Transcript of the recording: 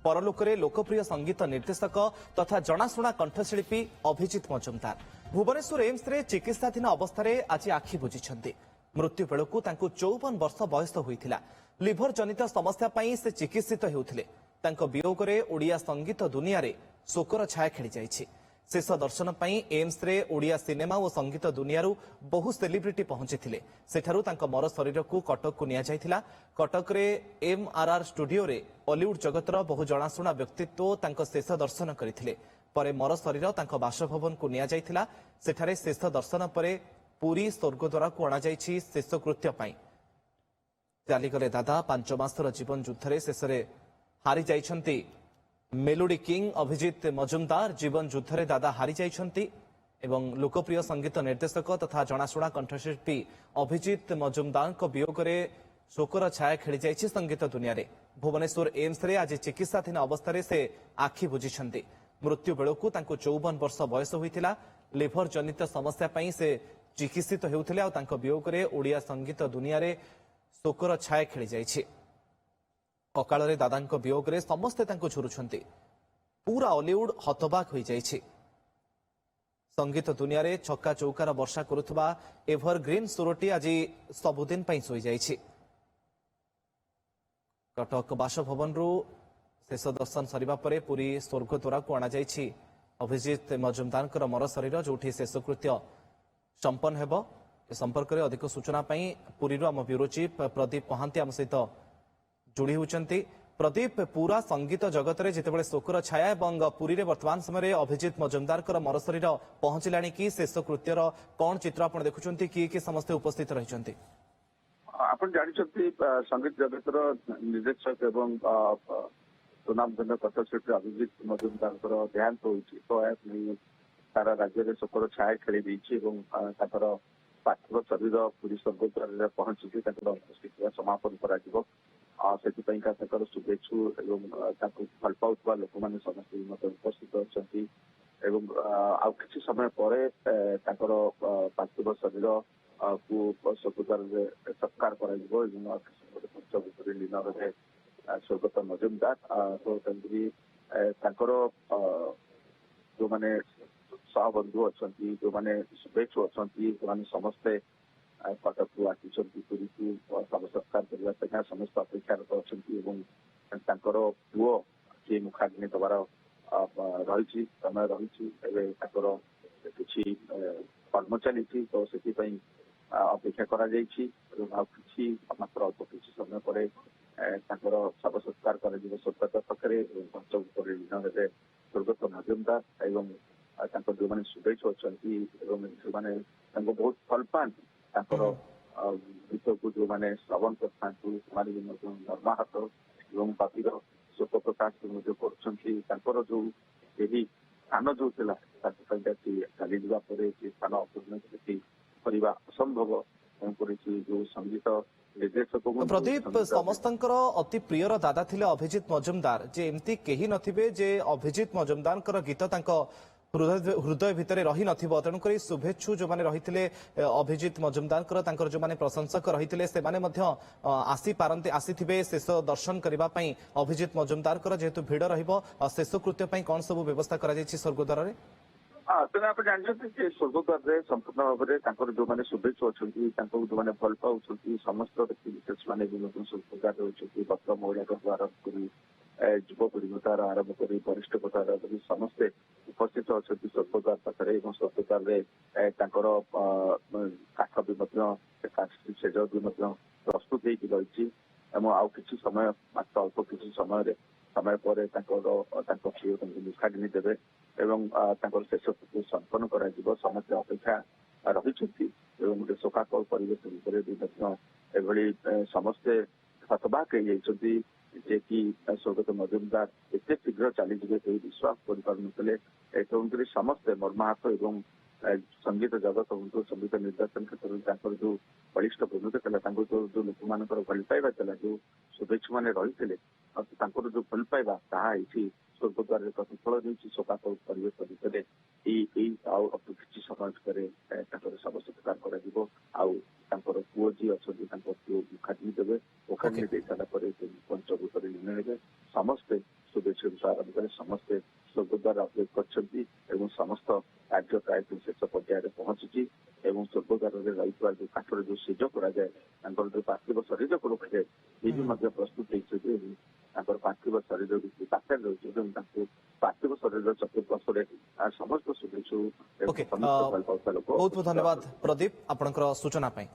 परलोकरे लोकप्रिय संगीत निर्देशक तथा जनाशुना कंठशिल्पी अभिजित मजुमदार भुवनेश्वर एम्स रे चिकित्साधीन अवस्था आज आखि बुझिछन्ति। मृत्यु बेलू 54 वर्ष बयस होइथिला। लिभर जनित समस्या पई से चिकित्सित हेउथिले। तांको वियोगरे ओडिया संगीत दुनिया रे शोकर छाया खेली जाइछि। शेष दर्शन पई एम्स रे ओडिया सिनेमा और संगीत दुनियारू बहु सेलिब्रिटी पहुंचीथिले। सेठारू तांको मर शरीर को कटक को निया जाइथिला। कटक रे MRR स्टूडियो रे बॉलीवुड जगतर बहु जनाशुना व्यक्तित्व तांको शेष दर्शन करथिले। परे मर शरीर तांको बासभवन को निया जाइथिला। सेठारे शेष दर्शन परे पुरी स्वर्गद्वार को अणा जाइछि शेषकृत्य पई। चालीगले दादा 5 मासर जीवन युद्धरे शेषरे हारी जाइछन्ति। मेलोडी किंग अभिजित मजुमदार जीवन युद्धरे दादा हारी जाइछन्ति एवं लोकप्रिय संगीत निर्देशक तथा जनाशुना कंठशिल्पी अभिजित मजुमदार वियोगरे शोकर छाया खेली जाइछि संगीत दुनिया रे। भुवनेश्वर एम्स रे आज चिकित्साधीन अवस्था से आखि बुझिछन्ति। मृत्यु बेलू 54 वर्ष बयस होइथिला। लिभर जनित समस्या पई से चिकित्सित हेउथिले आ तांको वियोगरे ओडिया संगीत दुनिया रे शोकर छाया खेली जाइछि। अकाଳରେ दादाଙ୍କ वियोगरे समस्ते तांको झुरुछन्ति। पूरा हॉलीवुड हतबाक होई जाइछि। संगीत दुनिया रे छक्का चौकार वर्षा करुथबा एभरग्रीन सुरटी आज सबुदिन पई सोई जाइछि। कटक बासभवन रु शेष दर्शन सरिबा परे पूरी स्वर्गद्वार को अणा जाइछि अभिजित मजुमदारଙ୍କର मर शरीर जोठी शेषकृत्य संपन्न हेबो। ए संपर्क रे अधिक सूचना पई पुरीरो आम ब्यूरो चीफ प्रदीप महांती आम सहित जोड़ी होती। प्रदीप, पूरा संगीत जगत में जिते शोकर छाया और पुरी रे वर्तमान समय अभिजित मजुमदार मर शरीर पहुंचला कि शेषकृत्यर कौन चित्र आप देखुं किए समस्ते उपस्थित रही? आप जानते संगीत जगत निर्देशक एवं सुनामधन्य कथाशिल्पी अभिजित मजुमदार देहांत होती। सारा राज्य में शोकर छाया खेली पार्थिव शरीर पुरी स्वर्गद्वार पहुंची समापन कर शुभेच्छु भल पाउवा लोक मैंने समस्त उपस्थित अच्छा कि समय पर पार्थिव शरीर को स्वर्गद्वार सत्कार लीन स्वर्गत मजुमदार तो जो मैंने सहबंधु अच्छा जो मैंने शुभेच्छु अच्छा से समस्ते कटक को आसी पुरी को शव सत्कार करने समस्त अपेक्षारत अच्छा पुओ किए मुखाग्नि दबार रही समय रही कि कर्म चली तो से अपेक्षा कर मात्र अल्प किसी समय पर शव सत्कार कर स्वर्गत पाखे पंचभूत लीन हे स्वर्गत मजुमदार जो मैंने शुभेच्छु अच्छा जो मैंने बहुत भल पाती गीत को जो मैंने श्रवण कर मर्माहत एवं पापीर शोक प्रकाश कर जो यही स्थान जो चली जावापर स्थान अपूर्ण करवा असंभव जो संगीत निर्देशक प्रदीप समस्त अति प्रियर दादा थिले अभिजित मजुमदार जे एमती केही नथिबे जे अभिजित मजुमदार गीत हृदय भितर रही नथिबो। तेणुक शुभेच्छु जो मैंने रही अभिजित मजुमदार जो मैंने प्रशंसक रही से आसीथिबे शेष दर्शन करने अभिजित मजुमदार जेहेतु भिड़ शेषकृत्य कौन सब व्यवस्था कर स्वर्गद्वार में? तेना आप जानते स्वर्गद्वार संपूर्ण भाव में जो मैंने शुभेच्छु अच्छा जो मैंने भल पाँच समस्त व्यक्ति विशेष मैंने स्वर्गद्वार रही भक्त महिला आरंभ कर युवपीढ़ी आरंभ कर वरिष्ठ समस्ते उपस्थित अच्छा स्वर्गद्वार पाखे स्वर्गद्वार काठ भी सेज भी प्रस्तुत रही आउ कि समय मात्र अल्प किसी समय पर मुखाग्नि देवे शेष संपन्न कर समस्त अपेक्षा रही गोटे शोकाकुल परिवेश समस्ते हतबाक जे कि स्वर्गत मजुमदार एत शीघ्र चलीजे विश्वास कर समस्ते मर्माहत एवं संगीत जगत हूँ संगीत निर्देशन क्षेत्र में जो बलिष्ठ भूमिका जो लोक मान भल पाइबा जो शुभेच्छु मैंने रही जो भल पाइबा स्वर्गद्वार प्रतिफल नहीं शोकाकुल परिवेश भितर कि समय शव सत्कार कर पुओ जी अच्छा पुओ मुखाग्नि देवे मुखाग्नि दे सारा पंचभूत लीन हे समस्ते शुभे ସଦସ୍ୟରୁ ଆରମ୍ଭ କରି ସମସ୍ତେ ସ୍ୱର୍ଗଦ୍ୱାର ଅଭିଯୋଗ କରିଛନ୍ତି ଏବଂ ସମସ୍ତ କାର୍ଯ୍ୟ ପ୍ରାୟତଃ ଶେଷ ପର୍ଯ୍ୟାୟରେ ପହଞ୍ଚିଛି ଏବଂ ସ୍ୱର୍ଗଦ୍ୱାରରେ ରହିଥିବା ଯୋଉ କାଠରେ ଯୋଉ ସିଜ କରାଯାଏ ତାଙ୍କର ଯୋଉ ପାର୍ଥିବ ଶରୀରକୁ ରଖାଯାଏ ଏ ବି ମଧ୍ୟ ପ୍ରସ୍ତୁତ ହେଇଛନ୍ତି ଏବଂ ତାଙ୍କର ପାର୍ଥିବ ଶରୀର ପାଖରେ ରହିଛି ଏବଂ ତାଙ୍କୁ ପାର୍ଥିବ ଶରୀର ଚତୁର୍ପାର୍ଶ୍ୱରେ ସମସ୍ତ ଶୁଭେଚ୍ଛୁ ଏବଂ ଓକେ ସମସ୍ତ ଭଲ ପାଉଥିବା ଲୋକ ବହୁତ ବହୁତ ଧନ୍ୟବାଦ ପ୍ରଦୀପ ଆପଣଙ୍କର ସୂଚନା ପାଇଁ।